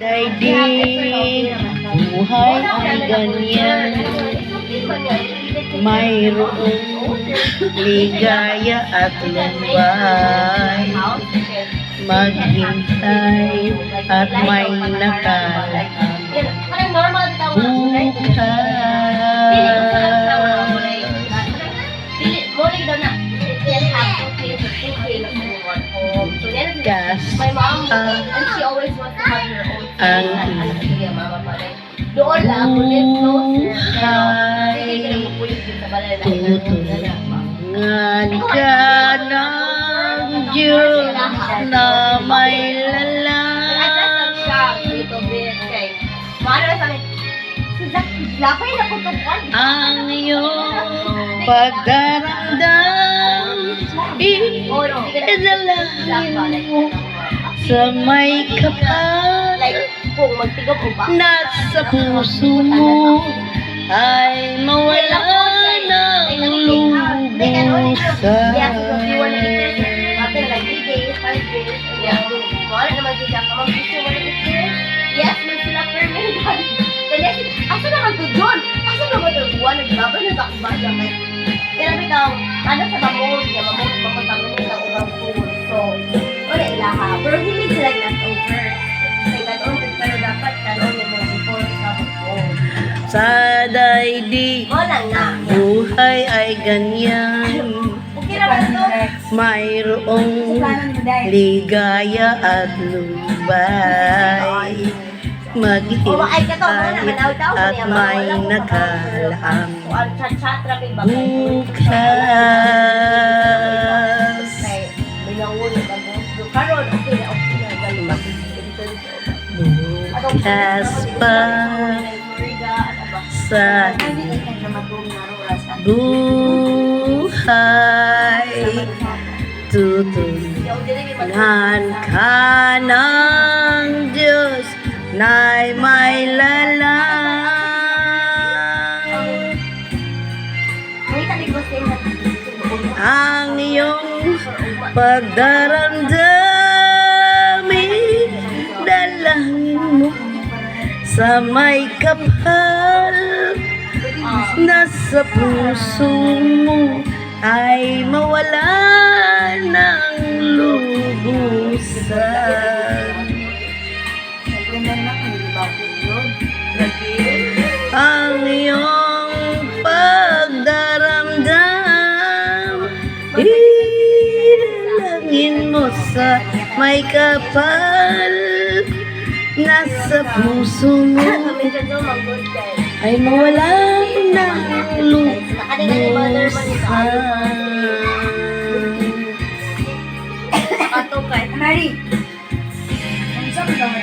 Daigdig, buhay ay ganyan. Mayroong ligaya at lumbay. Maghintay at may nakalaan. My mom, and she always wants to have her own doon lang, live closer. Tutungan ka ng Diyos na may lalang. Ang iyong pagdaramdam, idalangin mo sa may kapal. Nasa puso mo ay mawala ng lubusan. Yes, may sila permit. Asa naman to John? Asa naman to buwan? Nagbabay na sa akbaya. Kaya bitaw, ano sa mamod, mamutang sa ubang food. So, wala ilaha. Pero hindi sila leftover. Pero dapat kanon yung mga before sa mag-food. Sa daigdig, Wala na. buhay ay ganyan. Okay naman to. Mayroong ligaya at lumbay. Maghintay at may nakalaang bukas. Bukas pa sa buhay, tutunan ka ng Diyos na'y may lalang. Ang iyong pagdaramdamin, dalangin mo sa may kapal. Nasa puso mo ay mawala ng lubusan. Ang iyong pagdaramdam, idalangin mo sa may kapal. Nasa puso mo ay mawala ng lubusan. Mari, ang sabi ka mo